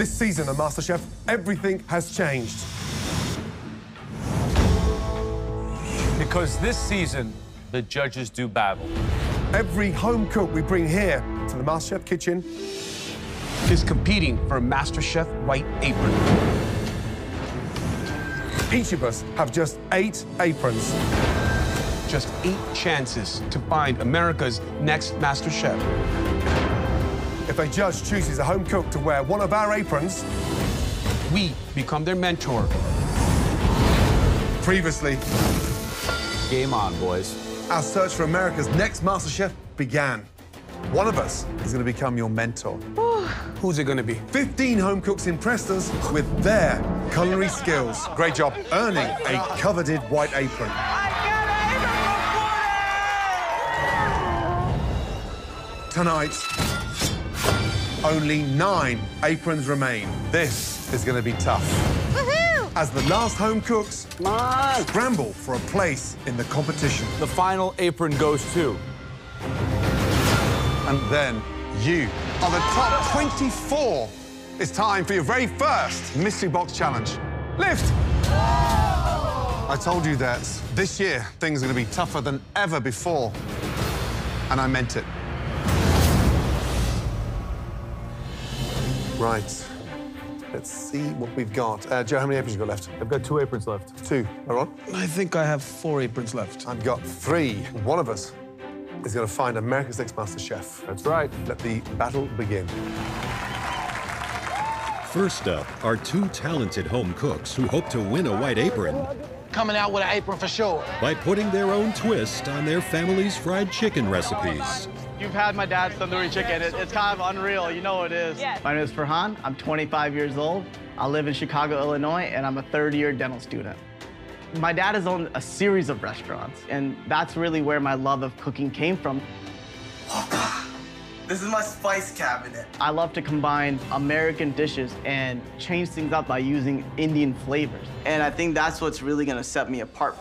This season of MasterChef, everything has changed. Because this season, the judges do battle. Every home cook we bring here to the MasterChef kitchen is competing for a MasterChef white apron. Each of us have just 8 aprons. Just 8 chances to find America's next MasterChef. If a judge chooses a home cook to wear one of our aprons, we become their mentor. Previously, game on, boys. Our search for America's next MasterChef began. One of us is going to become your mentor. Who's it going to be? 15 home cooks impressed us with their culinary skills. Great job earning a coveted white apron. Tonight, only 9 aprons remain. This is going to be tough. As the last home cooks scramble for a place in the competition. The final apron goes to... And then you are the top 24. It's time for your very first Mystery Box Challenge. Lift! I told you that this year things are going to be tougher than ever before. And I meant it. Right. Let's see what we've got. Joe, how many aprons you got left? I've got 2 aprons left. 2. Aaron? I think I have 4 aprons left. I've got 3. One of us is going to find America's Next MasterChef. That's right. Let the battle begin. First up are 2 talented home cooks who hope to win a white apron Coming out with an apron for sure. by putting their own twist on their family's fried chicken recipes. You've had my dad's tandoori chicken. It's kind of unreal. You know what it is. Yes. My name is Farhan. I'm 25 years old. I live in Chicago, Illinois, and I'm a 3rd-year dental student. My dad has owned a series of restaurants, and that's really where my love of cooking came from. This is my spice cabinet. I love to combine American dishes and change things up by using Indian flavors. And I think that's what's really gonna set me apart.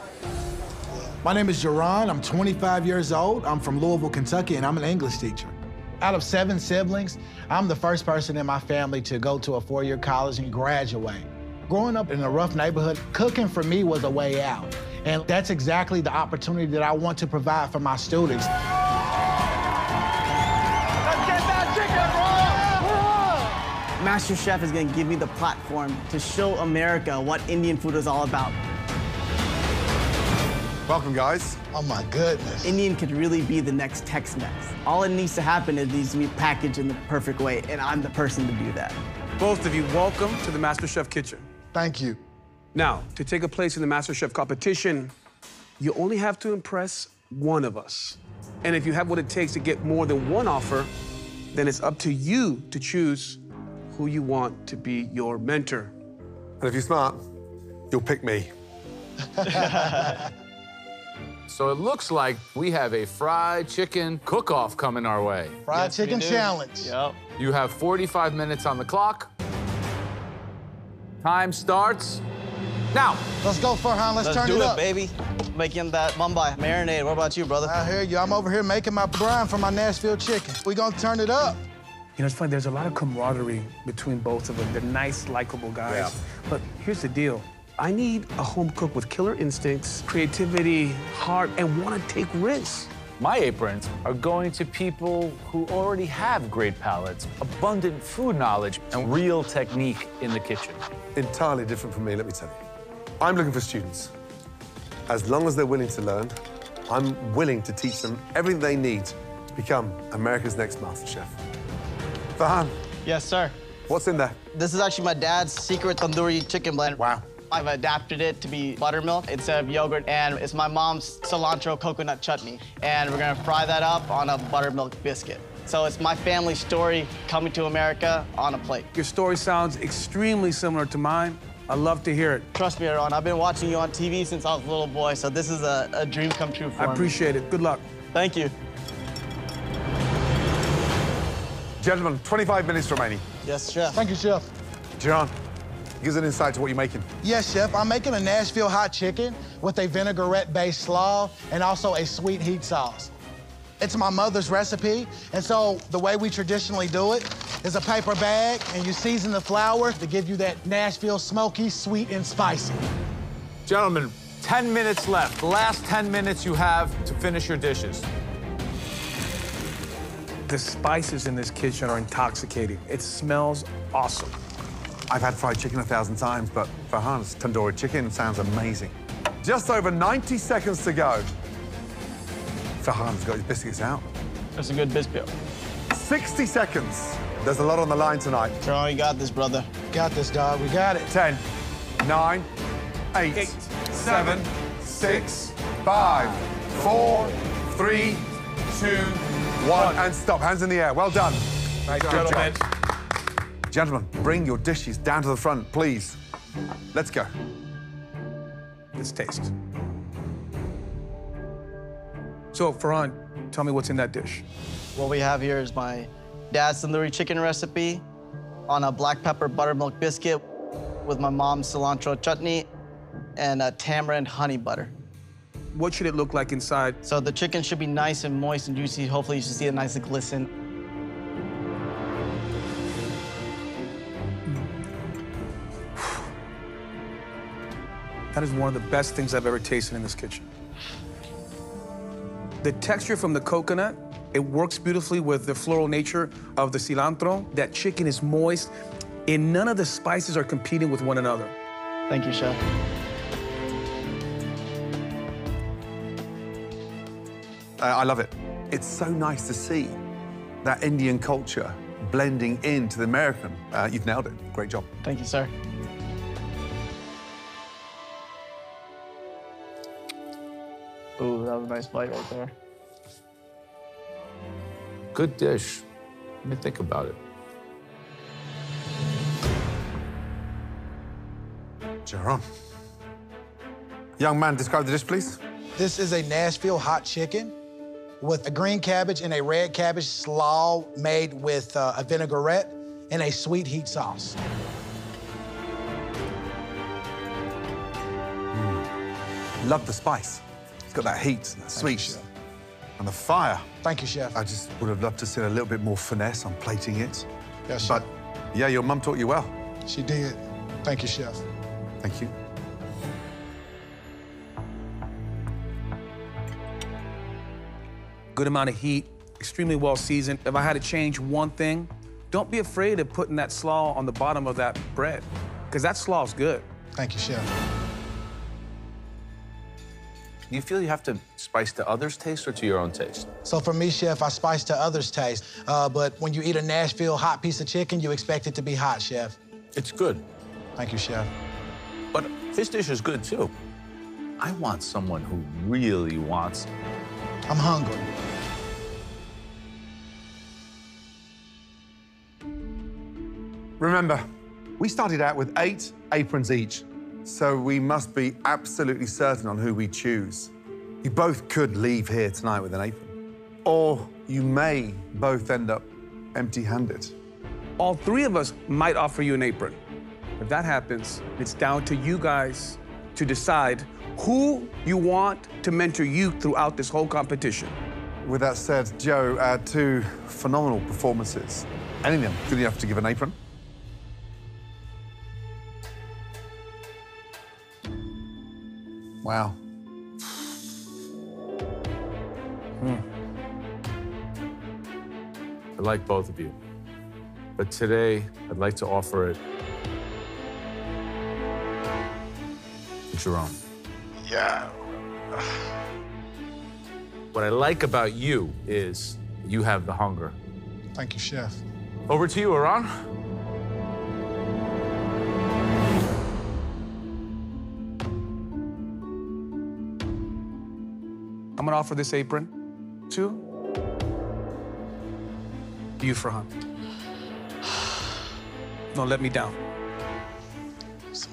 My name is Jerron. I'm 25 years old. I'm from Louisville, Kentucky, and I'm an English teacher. Out of 7 siblings, I'm the first person in my family to go to a 4-year college and graduate. Growing up in a rough neighborhood, cooking for me was a way out. And that's exactly the opportunity that I want to provide for my students. MasterChef is gonna give me the platform to show America what Indian food is all about. Welcome, guys. Oh, my goodness. Indian could really be the next Tex-Mex. All it needs to happen is it needs to be packaged in the perfect way, and I'm the person to do that. Both of you, welcome to the MasterChef kitchen. Thank you. Now, to take a place in the MasterChef competition, you only have to impress one of us. And if you have what it takes to get more than one offer, then it's up to you to choose who you want to be your mentor. And if you're smart, you'll pick me. So it looks like we have a fried chicken cook-off coming our way. Fried chicken challenge. Yep. You have 45 minutes on the clock. Time starts now. Let's go, Farhan. Let's turn it up. Baby. Making that Mumbai marinade. What about you, brother? I hear you. I'm over here making my brine for my Nashville chicken. We gonna turn it up. You know, it's funny, there's a lot of camaraderie between both of them. They're nice, likable guys. Yeah. But here's the deal. I need a home cook with killer instincts, creativity, heart, and want to take risks. My aprons are going to people who already have great palates, abundant food knowledge, and real technique in the kitchen. Entirely different from me, let me tell you. I'm looking for students. As long as they're willing to learn, I'm willing to teach them everything they need to become America's Next MasterChef. Farhan, Yes, sir. what's in there? This is actually my dad's secret tandoori chicken blend. Wow. I've adapted it to be buttermilk instead of yogurt, and it's my mom's cilantro coconut chutney. And we're gonna fry that up on a buttermilk biscuit. So it's my family story coming to America on a plate. Your story sounds extremely similar to mine. I love to hear it. Trust me, Aaron, I've been watching you on TV since I was a little boy, so this is a dream come true for me. I appreciate it. Good luck. Thank you. Gentlemen, 25 minutes remaining. Yes, chef. Thank you, Chef. John, give us an insight to what you're making. Yes, Chef. I'm making a Nashville hot chicken with a vinaigrette-based slaw and also a sweet heat sauce. It's my mother's recipe, and so the way we traditionally do it is a paper bag, and you season the flour to give you that Nashville smoky, sweet, and spicy. Gentlemen, 10 minutes left. The last 10 minutes you have to finish your dishes. The spices in this kitchen are intoxicating. It smells awesome. I've had fried chicken 1,000 times, but Farhan's tandoori chicken sounds amazing. Just over 90 seconds to go. Farhan's got his biscuits out. That's a good biscuit. 60 seconds. There's a lot on the line tonight. Jerome, you got this, brother. Got this, dog. We got it. 10, 9, 8, 7, 6, 5, 4, 3, 2, 1, and stop. Hands in the air. Well done. Nice, gentlemen. Gentlemen, bring your dishes down to the front, please. Let's go. Let's taste. So, Farhan, tell me what's in that dish. What we have here is my dad's tandoori chicken recipe on a black pepper buttermilk biscuit with my mom's cilantro chutney and a tamarind honey butter. What should it look like inside? So the chicken should be nice and moist and juicy. Hopefully you should see it nice and glisten. That is one of the best things I've ever tasted in this kitchen. The texture from the coconut, it works beautifully with the floral nature of the cilantro. That chicken is moist, and none of the spices are competing with one another. Thank you, Chef. I love it. It's so nice to see that Indian culture blending into the American. You've nailed it. Great job. Thank you, sir. Ooh, that was a nice bite right there. Good dish. Let me think about it. Jerome. Young man, describe the dish, please. This is a Nashville hot chicken with a green cabbage and a red cabbage slaw made with a vinaigrette and a sweet heat sauce. Love the spice. It's got that heat, that sweet, and the fire. Thank you, Chef. I just would have loved to see a little bit more finesse on plating it. Yes, but, Chef. yeah, your mum taught you well. She did. Thank you, Chef. Thank you. Good amount of heat, extremely well seasoned. If I had to change one thing, don't be afraid of putting that slaw on the bottom of that bread, because that slaw's good. Thank you, Chef. Do you feel you have to spice to others' taste or to your own taste? So for me, Chef, I spice to others' taste. But when you eat a Nashville hot piece of chicken, you expect it to be hot, Chef. It's good. Thank you, Chef. But this dish is good, too. I want someone who really wants it. I'm hungry. Remember, we started out with 8 aprons each, so we must be absolutely certain on who we choose. You both could leave here tonight with an apron, or you may both end up empty-handed. All 3 of us might offer you an apron. If that happens, it's down to you guys to decide who you want to mentor you throughout this whole competition. With that said, Joe, 2 phenomenal performances. Any of them good enough to give an apron? Wow. I like both of you. But today, I'd like to offer it to Jerome. Yeah. What I like about you is you have the hunger. Thank you, Chef. Over to you, Iran. I'm gonna offer this apron to you, Farhan. Don't let me down.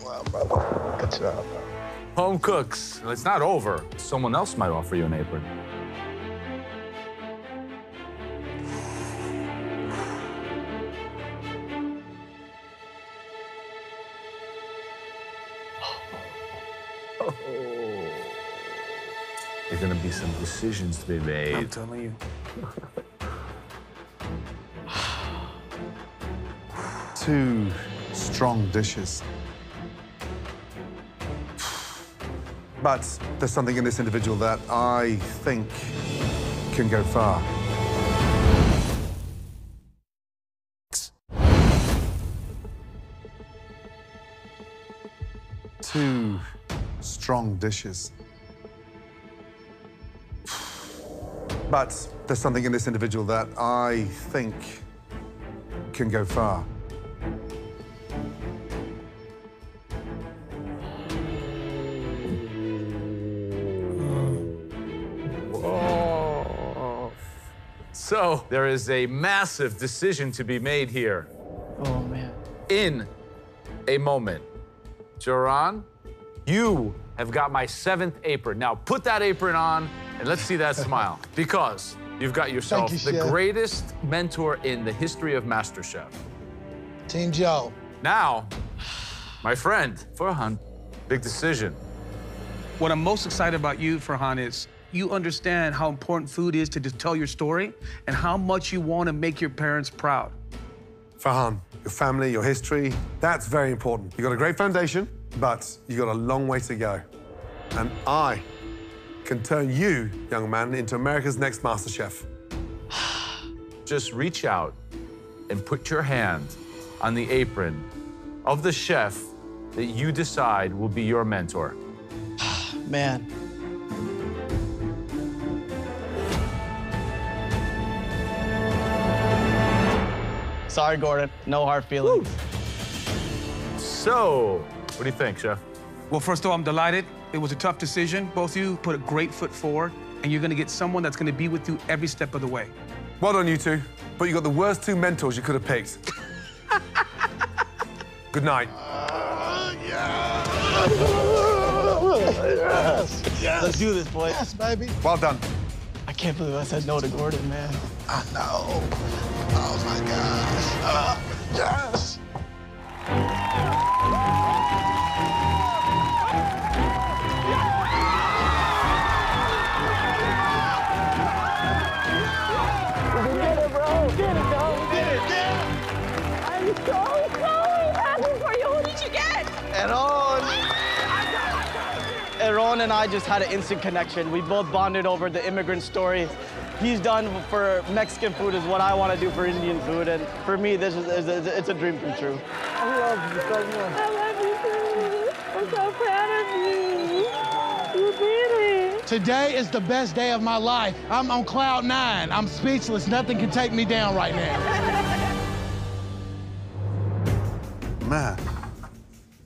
Wow, brother. Good job, bro. Home cooks. It's not over. Someone else might offer you an apron. There's gonna be some decisions to be made. I'm telling you. 2 strong dishes. But there's something in this individual that I think can go far. Two strong dishes. But there's something in this individual that I think can go far. Whoa. So there is a massive decision to be made here. Oh, man. In a moment. Joran, you have got my 7th apron. Now put that apron on and let's see that smile. Because you've got yourself Thank you, the Chef. greatest mentor in the history of MasterChef. Team Joe. Now, my friend, Farhan, big decision. What I'm most excited about you, Farhan, is you understand how important food is to just tell your story and how much you want to make your parents proud. Farhan, your family, your history, that's very important. You've got a great foundation, but you've got a long way to go. And I can turn you, young man, into America's next MasterChef. Just reach out and put your hand on the apron of the chef that you decide will be your mentor. Man. Sorry, Gordon. No hard feelings. So, what do you think, chef? Well, first of all, I'm delighted. It was a tough decision. Both of you put a great foot forward, and you're going to get someone that's going to be with you every step of the way. Well done, you two. But you got the worst 2 mentors you could have picked. Good night. Yes. Yes. Let's do this, boys. Yes, baby. Well done. I can't believe I said no to Gordon, man. I know. Oh, my gosh. Yes. Aaron and I just had an instant connection. We both bonded over the immigrant story. He's done for Mexican food is what I want to do for Indian food, and for me, this is it's a dream come true. I love you so much. I love you too. I'm so proud of you. You did it. Today is the best day of my life. I'm on cloud 9. I'm speechless. Nothing can take me down right now. Man,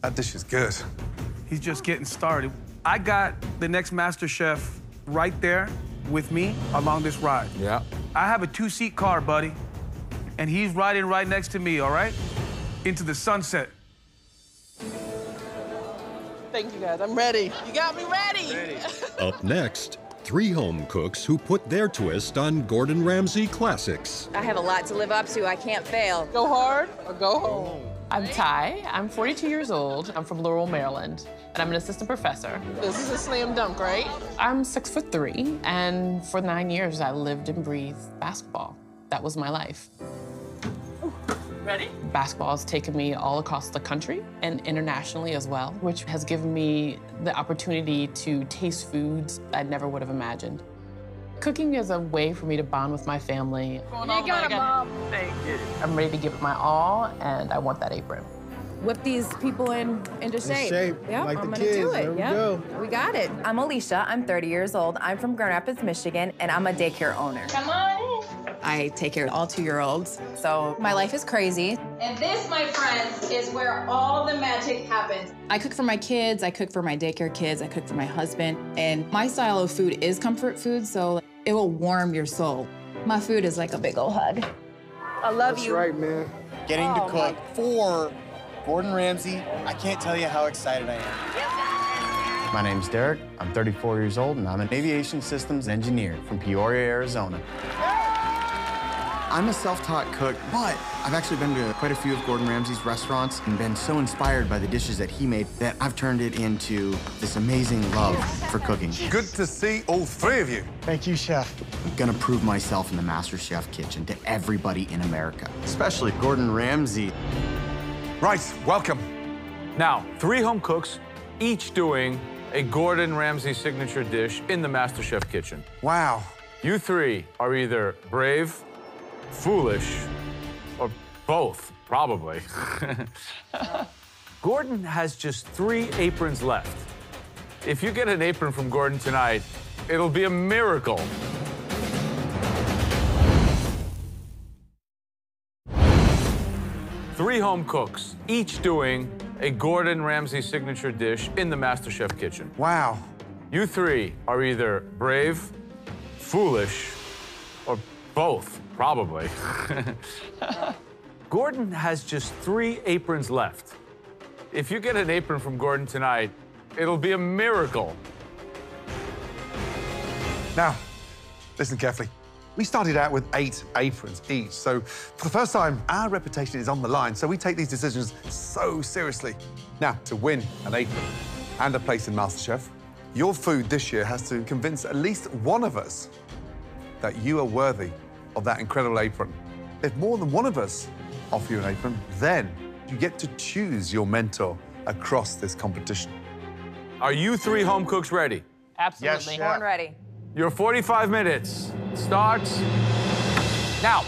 that dish is good. He's just getting started. I got the next MasterChef right there with me along this ride. Yeah. I have a 2-seat car, buddy, and he's riding right next to me, all right? Into the sunset. Thank you, guys. I'm ready. You got me ready. Up next, 3 home cooks who put their twist on Gordon Ramsay classics. I have a lot to live up to. I can't fail. Go hard or go home. I'm Ty. I'm 42 years old. I'm from Laurel, Maryland, and I'm an assistant professor. This is a slam dunk, right? I'm 6'3", and for 9 years, I lived and breathed basketball. That was my life. Ready? Basketball has taken me all across the country and internationally as well, which has given me the opportunity to taste foods I never would have imagined. Cooking is a way for me to bond with my family. You got it, Mom. Thank you. I'm ready to give it my all, and I want that apron. Whip these people into shape. Yeah, like I'm the gonna kids. do it. There we go. We got it. I'm Alicia. I'm 30 years old. I'm from Grand Rapids, Michigan, and I'm a daycare owner. Come on. I take care of all 2-year-olds. So my life is crazy. And this, my friends, is where all the magic happens. I cook for my kids, I cook for my daycare kids, I cook for my husband, and my style of food is comfort food, so it will warm your soul. My food is like a big old hug. I love That's you. right, man. Getting to cook for Gordon Ramsay, I can't tell you how excited I am. My name's Derek, I'm 34 years old, and I'm an aviation systems engineer from Peoria, Arizona. I'm a self-taught cook, but I've actually been to quite a few of Gordon Ramsay's restaurants and been so inspired by the dishes that he made that I've turned it into this amazing love for cooking. Good to see all 3 of you. Thank you, Chef. I'm gonna prove myself in the MasterChef kitchen to everybody in America, especially Gordon Ramsay. Right, welcome. Now, 3 home cooks, each doing a Gordon Ramsay signature dish in the MasterChef kitchen. Wow. You 3 are either brave, foolish, or both, probably. Gordon has just 3 aprons left. If you get an apron from Gordon tonight, it'll be a miracle. Three home cooks, each doing a Gordon Ramsay signature dish in the MasterChef kitchen. Wow. You 3 are either brave, foolish, or both, probably. Gordon has just 3 aprons left. If you get an apron from Gordon tonight, it'll be a miracle. Now, listen carefully. We started out with 8 aprons each, so for the first time, our reputation is on the line, so we take these decisions so seriously. Now, to win an apron and a place in MasterChef, your food this year has to convince at least one of us that you are worthy of that incredible apron. If more than one of us offer you an apron, then you get to choose your mentor across this competition. Are you 3 home cooks ready? Absolutely. Yes, Born ready. Your 45 minutes starts now.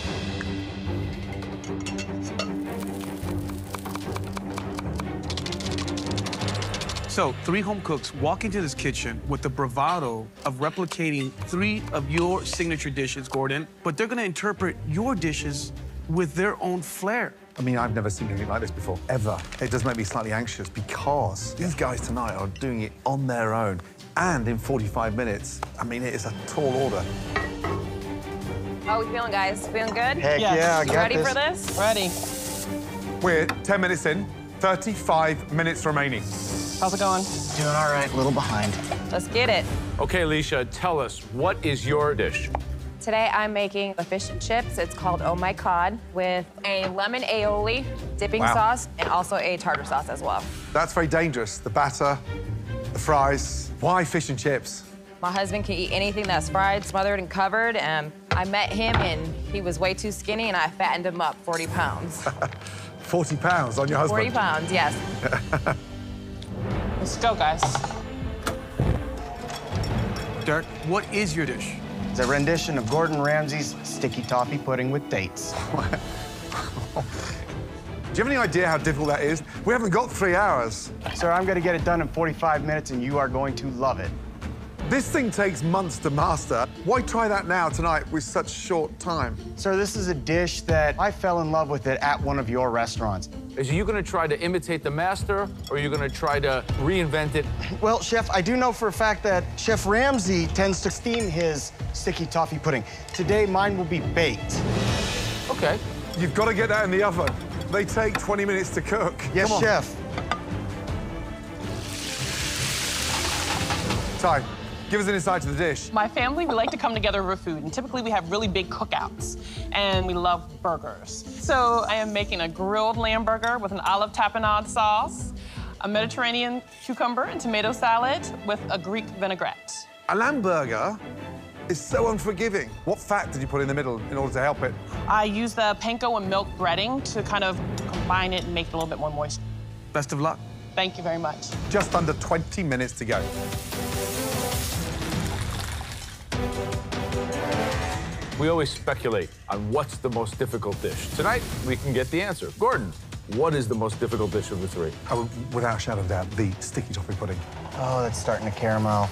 So 3 home cooks walk into this kitchen with the bravado of replicating 3 of your signature dishes, Gordon, but they're gonna interpret your dishes with their own flair. I mean, I've never seen anything like this before, ever. It does make me slightly anxious because these guys tonight are doing it on their own and in 45 minutes. I mean, it is a tall order. How are we feeling, guys? Feeling good? Heck Yes. yeah, I You got ready this. for this? Ready. We're 10 minutes in, 35 minutes remaining. How's it going? Doing all right, a little behind. Let's get it. Okay, Alicia, tell us, what is your dish? Today I'm making a fish and chips. It's called Oh My Cod with a lemon aioli dipping Wow. sauce and also a tartar sauce as well. That's very dangerous. The batter, the fries. Why fish and chips? My husband can eat anything that's fried, smothered, and covered. I met him and he was way too skinny and I fattened him up 40 pounds. 40 pounds on your husband. 40 pounds, yes. Let's go, guys. Derek, what is your dish? It's a rendition of Gordon Ramsay's sticky toffee pudding with dates. Do you have any idea how difficult that is? We haven't got 3 hours. Sir, I'm gonna get it done in 45 minutes and you are going to love it. This thing takes months to master. Why try that now, tonight, with such short time? Sir, this is a dish that I fell in love with it at one of your restaurants. Is you gonna try to imitate the master, or are you gonna try to reinvent it? Well, Chef, I do know for a fact that Chef Ramsay tends to steam his sticky toffee pudding. Today, mine will be baked. Okay. You've got to get that in the oven. They take 20 minutes to cook. Yes, Come on. Chef. Ty, give us an insight to the dish. My family, we like to come together over food, and typically we have really big cookouts, and we love burgers. So I am making a grilled lamb burger with an olive tapenade sauce, a Mediterranean cucumber and tomato salad with a Greek vinaigrette. A lamb burger is so unforgiving. What fat did you put in the middle in order to help it? I use the panko and milk breading to kind of combine it and make it a little bit more moist. Best of luck. Thank you very much. Just under 20 minutes to go. We always speculate on what's the most difficult dish. Tonight, we can get the answer. Gordon, what is the most difficult dish of the 3? Oh, without a shadow of doubt, the sticky toffee pudding. Oh, that's starting to caramel.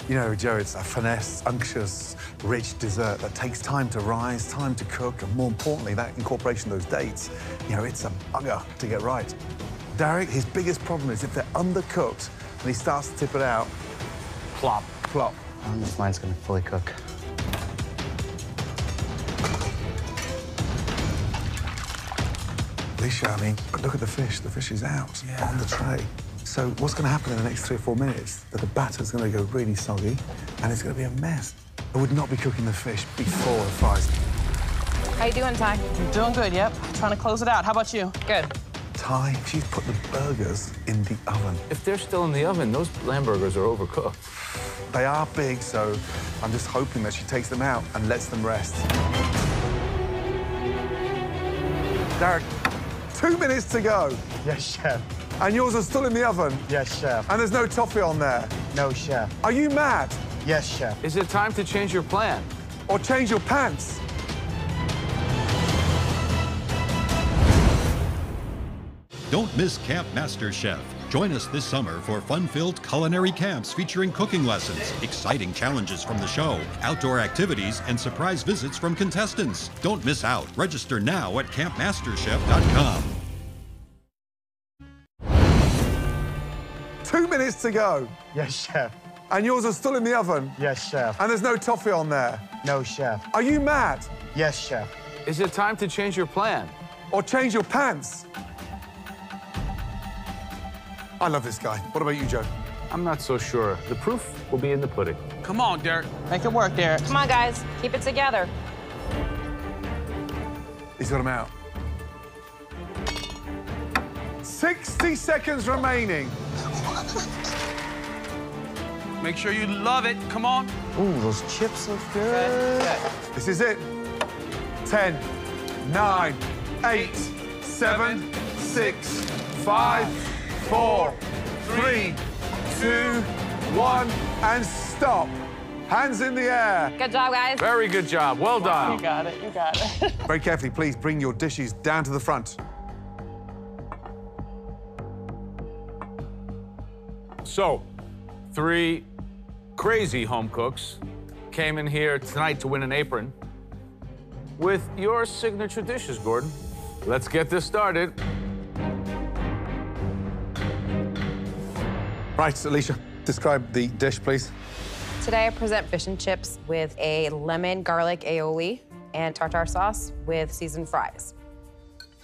You know, Joe, it's a finesse, unctuous, rich dessert that takes time to rise, time to cook, and more importantly, that incorporation of those dates, you know, it's a bugger to get right. Derek, his biggest problem is if they're undercooked and he starts to tip it out, plop, plop. Mine's gonna fully cook. Alicia, I mean, look at the fish. The fish is out on the tray. So what's going to happen in the next 3 or 4 minutes? That the batter's going to go really soggy, and it's going to be a mess. I would not be cooking the fish before the fries. How you doing, Ty? I'm doing good, yep. Trying to close it out. How about you? Good. Ty, she's put the burgers in the oven. If they're still in the oven, those lamb burgers are overcooked. They are big, so I'm just hoping that she takes them out and lets them rest. Derek, 2 minutes to go. Yes, chef. And yours are still in the oven. Yes, chef. And there's no toffee on there. No, chef. Are you mad? Yes, chef. Is it time to change your plan? Or change your pants? Don't miss Camp MasterChef. Join us this summer for fun-filled culinary camps featuring cooking lessons, exciting challenges from the show, outdoor activities, and surprise visits from contestants. Don't miss out. Register now at campmasterchef.com. 2 minutes to go. Yes, chef. And yours are still in the oven. Yes, chef. And there's no toffee on there. No, chef. Are you mad? Yes, chef. Is it time to change your plan? Or change your pants? I love this guy. What about you, Joe? I'm not so sure. The proof will be in the pudding. Come on, Derek. Make it work, Derek. Come on, guys. Keep it together. He's got him out. 60 seconds remaining. Make sure you love it. Come on. Ooh, those chips look good. This is it. 10, 9, 8, 7, 6, 5, 4, 3, 2, 1, and stop. Hands in the air. Good job, guys. Very good job. Well done. You got it, you got it. Very carefully, please bring your dishes down to the front. So, 3 crazy home cooks came in here tonight to win an apron with your signature dishes, Gordon. Let's get this started. Right, Alicia, describe the dish, please. Today I present fish and chips with a lemon garlic aioli and tartare sauce with seasoned fries.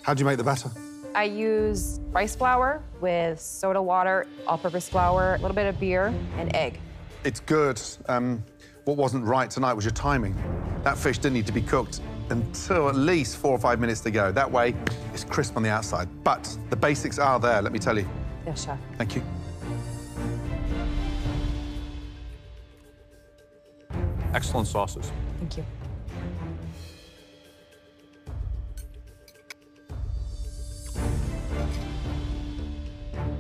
How'd you make the batter? I use rice flour with soda water, all-purpose flour, a little bit of beer, and egg. It's good. What wasn't right tonight was your timing. That fish didn't need to be cooked until at least 4 or 5 minutes to go. That way, it's crisp on the outside. But the basics are there, let me tell you. Yes, chef. Thank you. Excellent sauces. Thank you.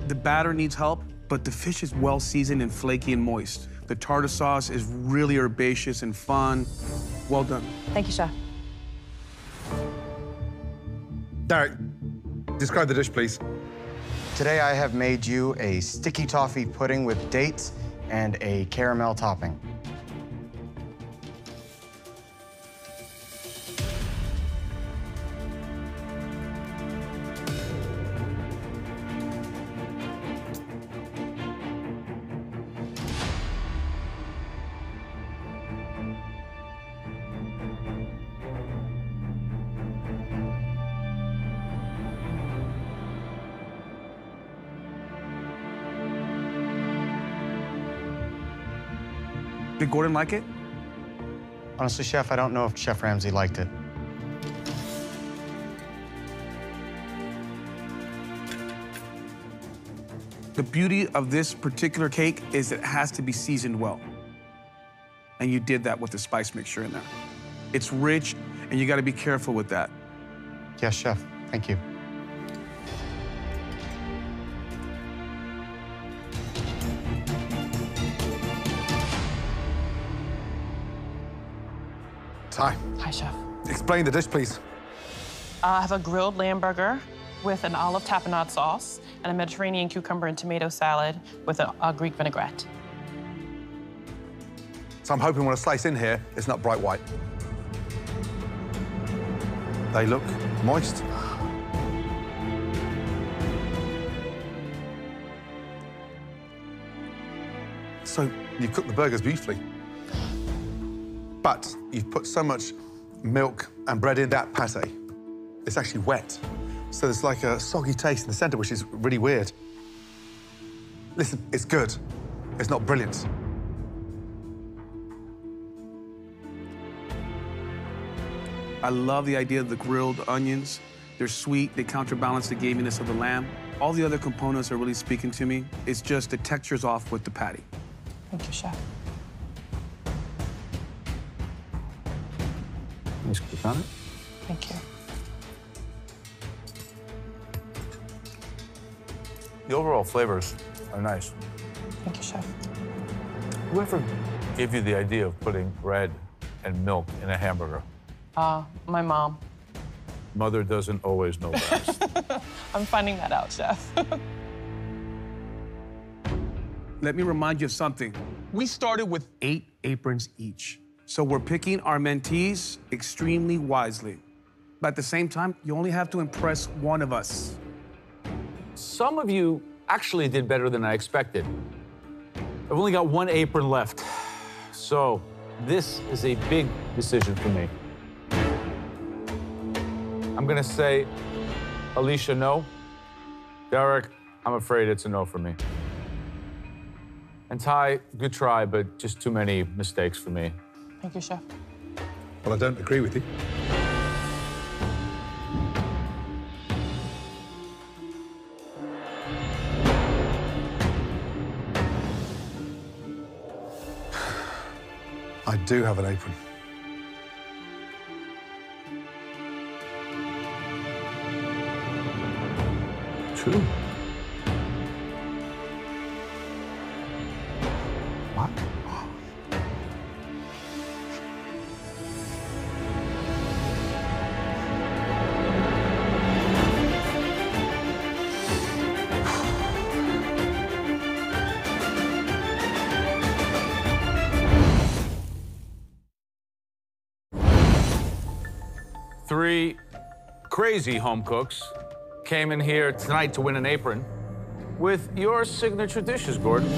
The batter needs help, but the fish is well seasoned and flaky and moist. The tartar sauce is really herbaceous and fun. Well done. Thank you, chef. Derek, describe the dish, please. Today I have made you a sticky toffee pudding with dates and a caramel topping. Did Gordon like it? Honestly, chef, I don't know if Chef Ramsay liked it. The beauty of this particular cake is it has to be seasoned well. And you did that with the spice mixture in there. It's rich, and you got to be careful with that. Yes, chef. Thank you. Ty, Hi, chef. explain the dish, please. I have a grilled lamb burger with an olive tapenade sauce and a Mediterranean cucumber and tomato salad with a Greek vinaigrette. So I'm hoping when I slice in here, it's not bright white. They look moist. So you cook the burgers beautifully. But you've put so much milk and bread in that pate, it's actually wet. So there's like a soggy taste in the center, which is really weird. Listen, it's good. It's not brilliant. I love the idea of the grilled onions. They're sweet, they counterbalance the gaminess of the lamb. All the other components are really speaking to me. It's just the texture's off with the patty. Thank you, chef. Nice cook on it. Thank you. The overall flavors are nice. Thank you, Chef. Whoever gave you the idea of putting bread and milk in a hamburger? My mom. Mother doesn't always know best. I'm finding that out, Chef. Let me remind you of something. We started with 8 aprons each. So we're picking our mentees extremely wisely. But at the same time, you only have to impress one of us. Some of you actually did better than I expected. I've only got 1 apron left. So this is a big decision for me. I'm gonna say, Alicia, no. Derek, I'm afraid it's a no for me. And Ty, good try, but just too many mistakes for me. Thank you, Chef. Well, I don't agree with you. I do have an apron. True. What? Three crazy home cooks came in here tonight to win an apron with your signature dishes, Gordon.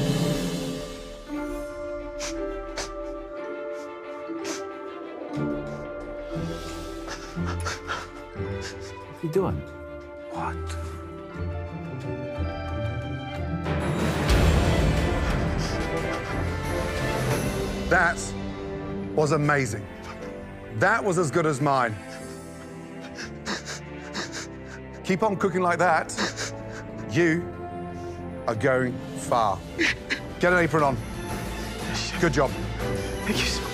What are you doing? What? That was amazing. That was as good as mine. Keep on cooking like that. You are going far. Get an apron on. Good job. Thank you so much.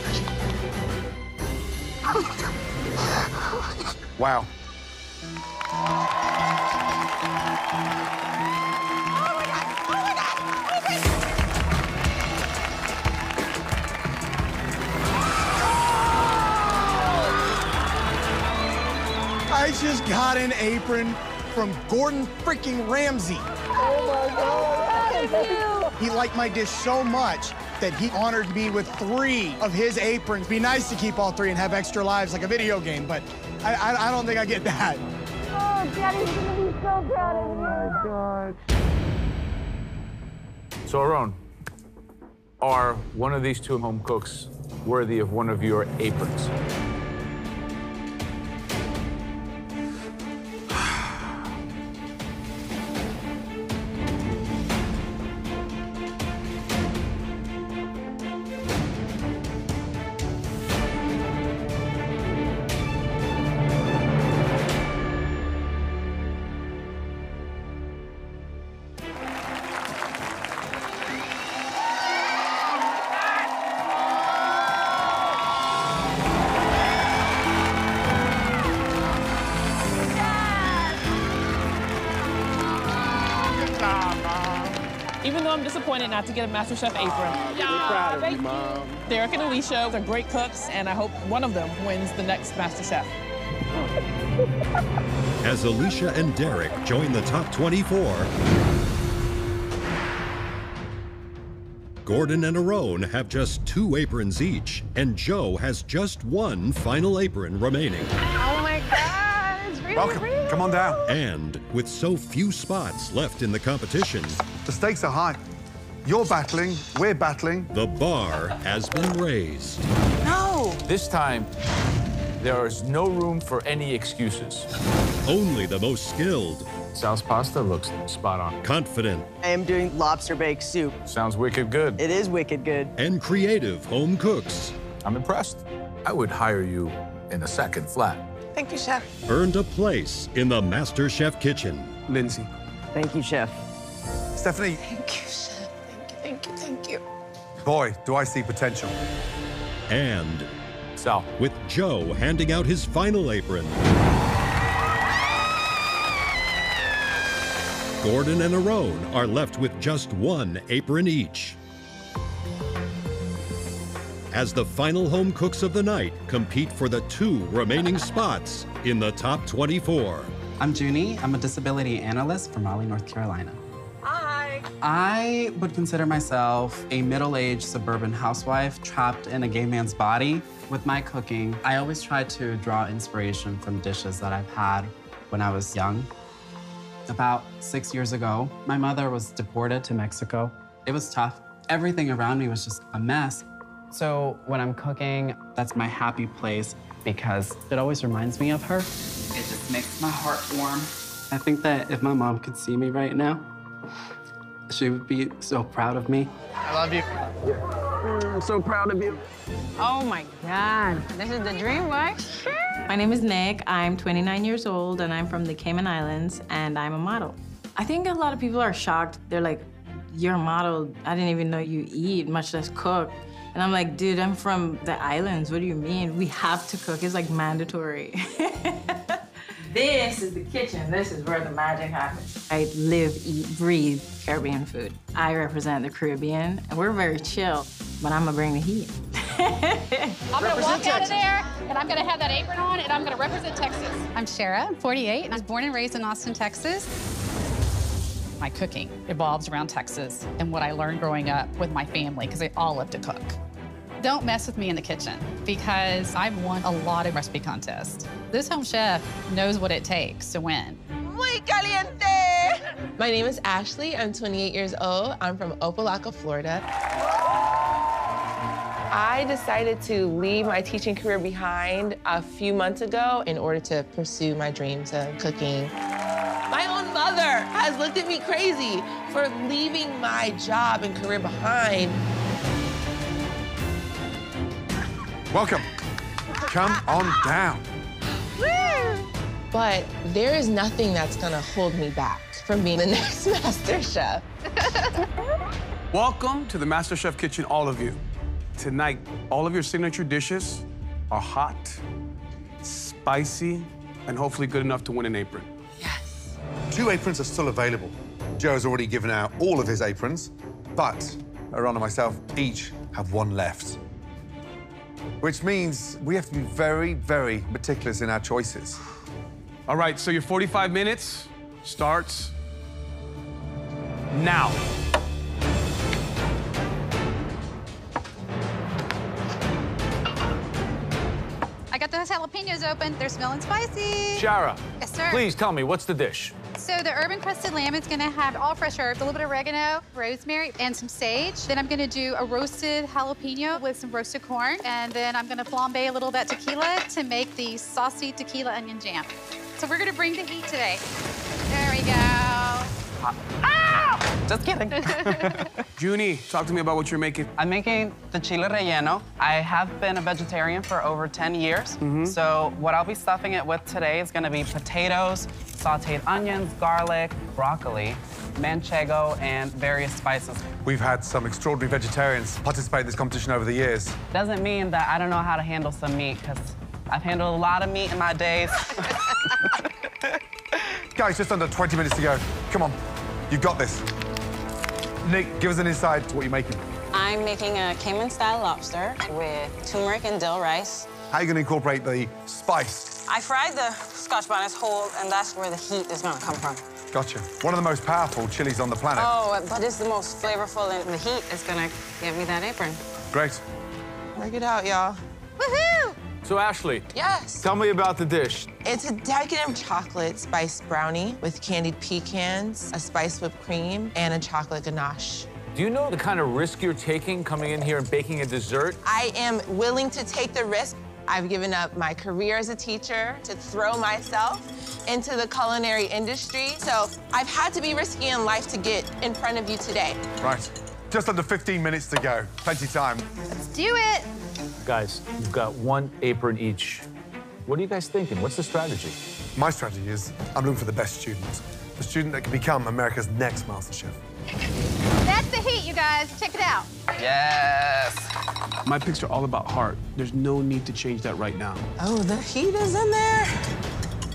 Wow. I just got an apron from Gordon freaking Ramsay. Oh my God! Thank you. He liked my dish so much that he honored me with 3 of his aprons. Be nice to keep all 3 and have extra lives like a video game, but I don't think I get that. Oh, Daddy's gonna be so proud of you. Oh my God. So, Aaron, are one of these 2 home cooks worthy of one of your aprons? Even though I'm disappointed not to get a MasterChef apron. We're proud of you, Mom. Derek and Alicia, they're great cooks, and I hope one of them wins the next MasterChef. As Alicia and Derek join the top 24, Gordon and Aaron have just 2 aprons each, and Joe has just 1 final apron remaining. Oh my God, it's really Welcome. real. Come on down. And with so few spots left in the competition, The stakes are high. You're battling, we're battling. the bar has been raised. No. This time, there is no room for any excuses. Only the most skilled, Sal's pasta looks spot on. confident, I am doing lobster baked soup. Sounds wicked good. It is wicked good. and creative home cooks I'm impressed. I would hire you in a second flat. Thank you, Chef. earned a place in the MasterChef kitchen. Lindsay. Thank you, Chef. Stephanie, Thank you, Chef. Thank you, thank you. boy, do I see potential. And Sal, with Joe handing out his final apron, Gordon and Aaron are left with just one apron each. As the final home cooks of the night compete for the 2 remaining spots in the top 24. I'm Junie. I'm a disability analyst from Raleigh, North Carolina. Hi. I would consider myself a middle-aged suburban housewife trapped in a gay man's body. With my cooking, I always try to draw inspiration from dishes that I've had when I was young. About 6 years ago, my mother was deported to Mexico. It was tough. Everything around me was just a mess. So when I'm cooking, that's my happy place because it always reminds me of her. It just makes my heart warm. I think that if my mom could see me right now, she would be so proud of me. I love you. I'm so proud of you. Oh my God, this is the dream, boy. My name is Nick. I'm 29 years old and I'm from the Cayman Islands and I'm a model. I think a lot of people are shocked. They're like, you're a model. I didn't even know you eat, much less cook. And I'm like, dude, I'm from the islands. What do you mean? We have to cook. It's like mandatory. This is the kitchen. This is where the magic happens. I live, eat, breathe Caribbean food. I represent the Caribbean, and we're very chill, but I'm gonna bring the heat. I'm gonna walk out of there, and I'm gonna have that apron on, and I'm gonna represent Texas. I'm Shara, I'm 48. I was born and raised in Austin, Texas. My cooking evolves around Texas and what I learned growing up with my family, because they all love to cook. Don't mess with me in the kitchen, because I've won a lot of recipe contests. This home chef knows what it takes to win. Muy caliente! My name is Ashley. I'm 28 years old. I'm from Opelika, Florida. I decided to leave my teaching career behind a few months ago in order to pursue my dreams of cooking. My own mother has looked at me crazy for leaving my job and career behind. Welcome. Come on down. But there is nothing that's gonna hold me back from being the next MasterChef. Welcome to the MasterChef kitchen, all of you. Tonight, all of your signature dishes are hot, spicy, and hopefully good enough to win an apron. 2 aprons are still available. Joe's already given out all of his aprons, but Aaron and myself each have 1 left. Which means we have to be very, very meticulous in our choices. All right, so your 45 minutes starts now. I got those jalapenos open. They're smelling spicy. Shara, Yes, sir. please tell me, what's the dish? So the urban crusted lamb is gonna have all fresh herbs, a little bit of oregano, rosemary, and some sage. Then I'm gonna do a roasted jalapeno with some roasted corn. And then I'm gonna flambe a little bit tequila to make the saucy tequila onion jam. So we're gonna bring the heat today. There we go. Ah! Just kidding. Junie, talk to me about what you're making. I'm making the chile relleno. I have been a vegetarian for over 10 years. So what I'll be stuffing it with today is gonna be potatoes, sauteed onions, garlic, broccoli, manchego, and various spices. We've had some extraordinary vegetarians participate in this competition over the years. Doesn't mean that I don't know how to handle some meat, because I've handled a lot of meat in my days. Guys, just under 20 minutes to go. Come on, you've got this. Nick, give us an insight to what you're making. I'm making a Cayman-style lobster with turmeric and dill rice. How are you going to incorporate the spice? I fried the Scotch bonnets whole, and that's where the heat is going to come from. Gotcha. One of the most powerful chilies on the planet. Oh, but it's the most flavorful, and the heat is going to give me that apron. Great. Work it out, y'all. Woohoo! So, Ashley. Yes. Tell me about the dish. It's a decadent chocolate spice brownie with candied pecans, a spiced whipped cream, and a chocolate ganache. Do you know the kind of risk you're taking coming in here and baking a dessert? I am willing to take the risk. I've given up my career as a teacher to throw myself into the culinary industry. So I've had to be risky in life to get in front of you today. Right. Just under 15 minutes to go. Plenty of time. Let's do it. Guys, you've got 1 apron each. What are you guys thinking? What's the strategy? My strategy is I'm looking for the best student. The student that can become America's next MasterChef. That's the heat, you guys. Check it out. Yes. My picks are all about heart. There's no need to change that right now. Oh, the heat is in there.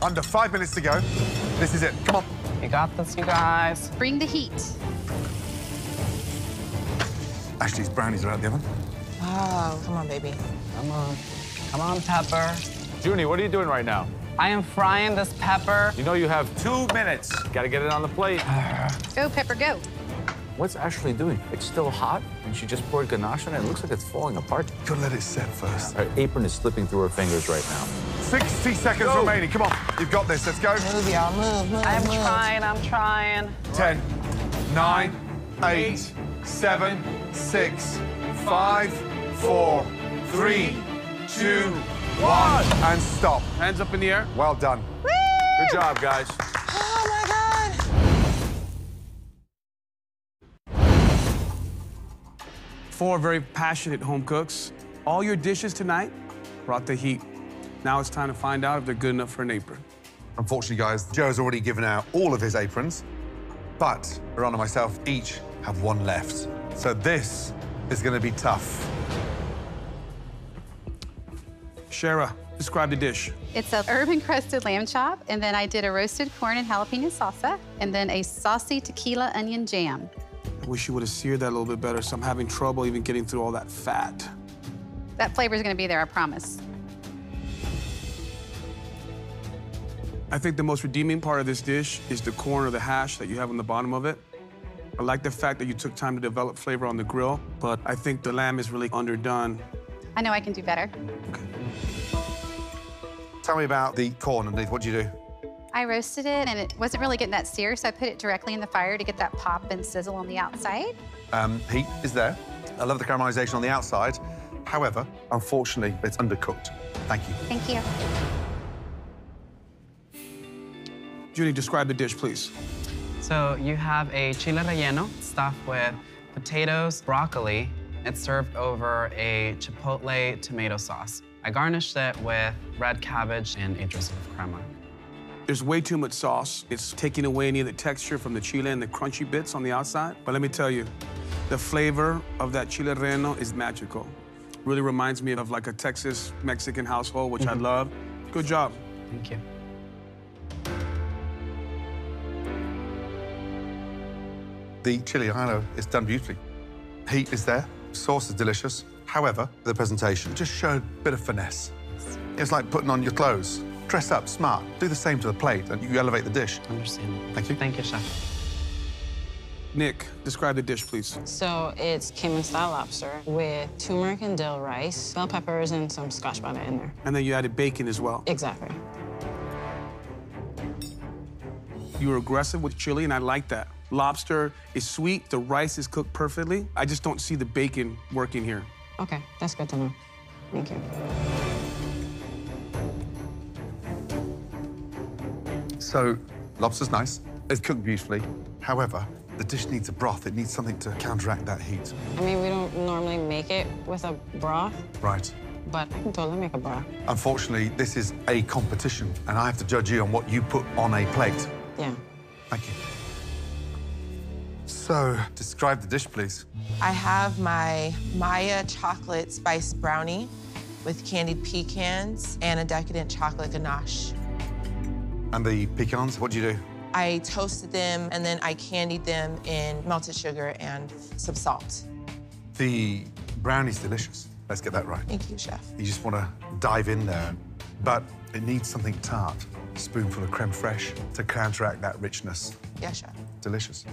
Under 5 minutes to go. This is it. Come on. You got this, you guys. Bring the heat. Ashley's brownies are out the oven. Oh, come on, baby. Come on. Come on, Pepper. Junie, what are you doing right now? I am frying this pepper. You know you have 2 minutes. Got to get it on the plate. Go, Pepper, go. What's Ashley doing? It's still hot, and she just poured ganache on it. It looks like it's falling apart. Gotta let it set first. Her apron is slipping through her fingers right now. 60 seconds remaining. Come on, you've got this. Let's go. Move, y'all, move. I'm trying. 10, 9, 8, 7, 6, 5, 4, 3, 2, 1. And stop. Hands up in the air. Well done. Woo! Good job, guys. Oh, my God. Four very passionate home cooks. All your dishes tonight brought the heat. Now it's time to find out if they're good enough for an apron. Unfortunately, guys, Joe's already given out all of his aprons, but Ron and myself each have 1 left. So this is going to be tough. Shara, describe the dish. It's a herb-encrusted lamb chop, and then I did a roasted corn and jalapeno salsa, and then a saucy tequila onion jam. I wish you would have seared that a little bit better, so I'm having trouble even getting through all that fat. That flavor's gonna be there, I promise. I think the most redeeming part of this dish is the corn or the hash that you have on the bottom of it. I like the fact that you took time to develop flavor on the grill, but I think the lamb is really underdone. I know I can do better. Tell me about the corn underneath. What do you do? I roasted it, and it wasn't really getting that sear, so I put it directly in the fire to get that pop and sizzle on the outside. Heat is there. I love the caramelization on the outside. However, unfortunately, it's undercooked. Thank you. Thank you. Junie, describe the dish, please. So you have a chile relleno stuffed with potatoes, broccoli. It's served over a chipotle tomato sauce. I garnished it with red cabbage and a drizzle of crema. There's way too much sauce. It's taking away any of the texture from the chile and the crunchy bits on the outside. But let me tell you, the flavor of that chile relleno is magical. Really reminds me of like a Texas Mexican household, which I love. Good job. Thank you. The chili relleno is done beautifully. Heat is there, sauce is delicious. However, the presentation just showed a bit of finesse. It's like putting on your clothes. Dress up, smart. Do the same to the plate, and you elevate the dish. Understand. Thank you. Thank you, chef. Nick, describe the dish, please. So it's Cayman-style lobster with turmeric and dill rice, bell peppers, and some scotch bonnet in there. And then you added bacon as well. Exactly. You were aggressive with chili, and I like that. Lobster is sweet, the rice is cooked perfectly. I just don't see the bacon working here. Okay, that's good to know. Thank you. So, lobster's nice. It's cooked beautifully. However, the dish needs a broth. It needs something to counteract that heat. I mean, we don't normally make it with a broth, Right. but I can totally make a broth. Unfortunately, this is a competition, and I have to judge you on what you put on a plate. Yeah. Thank you. So, describe the dish, please. I have my Maya chocolate spice brownie with candied pecans and a decadent chocolate ganache. And the pecans, what do you do? I toasted them and then I candied them in melted sugar and some salt. The brownie's delicious. Let's get that right. Thank you, chef. You just want to dive in there, but it needs something tart. A spoonful of creme fraiche to counteract that richness. Yes, chef. Delicious.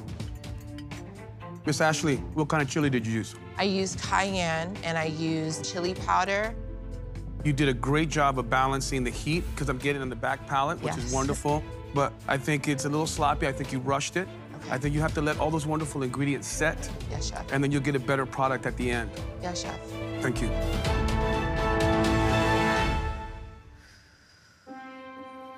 Miss Ashley, what kind of chili did you use? I used cayenne and I used chili powder. You did a great job of balancing the heat, because I'm getting on the back palate, which is Yes. wonderful. But I think it's a little sloppy. I think you rushed it. Okay. I think you have to let all those wonderful ingredients set, Yes, chef. and then you'll get a better product at the end. Yes, chef. Thank you.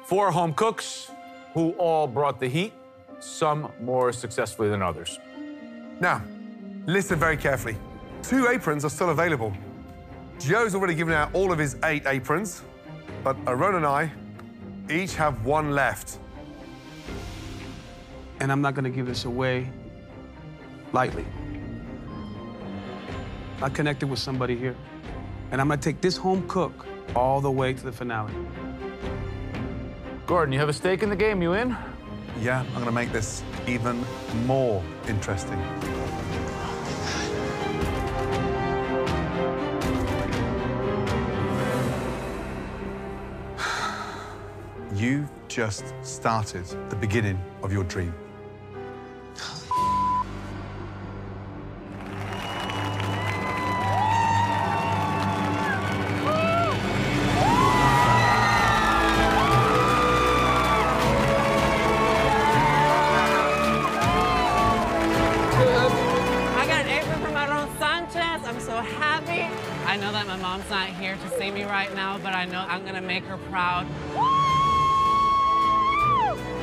4 home cooks who all brought the heat, some more successfully than others. Now, listen very carefully. 2 aprons are still available. Joe's already given out all of his 8 aprons, but Aaron and I each have 1 left. And I'm not going to give this away lightly. I connected with somebody here, and I'm going to take this home cook all the way to the finale. Gordon, you have a stake in the game. You in? Yeah, I'm gonna make this even more interesting. You've just started the beginning of your dream. I know that my mom's not here to see me right now, but I know I'm gonna make her proud.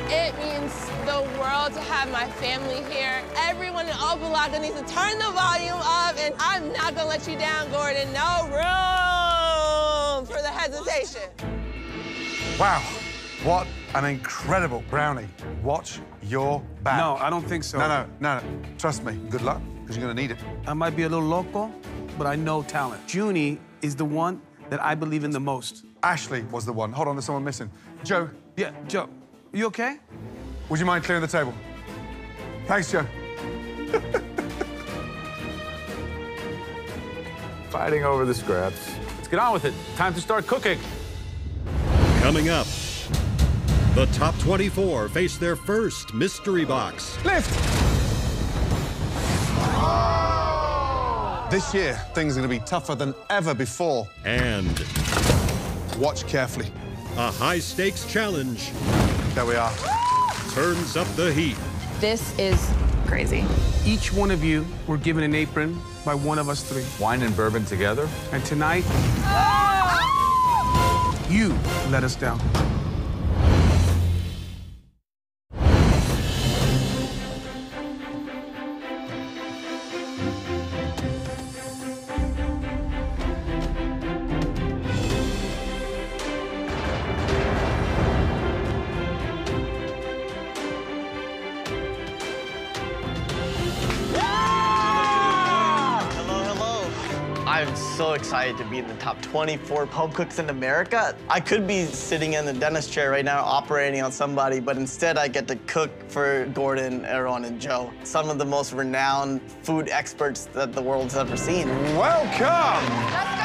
It means the world to have my family here. Everyone in Opalaga needs to turn the volume up, and I'm not gonna let you down, Gordon. No room for the hesitation. Wow, what an incredible brownie. Watch your back. No, I don't think so. No. Trust me, good luck, because you're gonna need it. I might be a little loco, but I know talent. Junie is the one that I believe in the most. Ashley was the one. Hold on, there's someone missing. Joe. Yeah, Joe. You okay? Would you mind clearing the table? Thanks, Joe. Fighting over the scraps. Let's get on with it. Time to start cooking. Coming up, the top 24 face their first mystery box. Lift! This year, things are going to be tougher than ever before. And watch carefully. A high-stakes challenge. There we are. Turns up the heat. This is crazy. Each one of you were given an apron by one of us three. Wine and bourbon together. And tonight, you let us down. I'm so excited to be in the top 24 home cooks in America. I could be sitting in the dentist chair right now operating on somebody, but instead I get to cook for Gordon, Aaron, and Joe, some of the most renowned food experts that the world's ever seen. Welcome!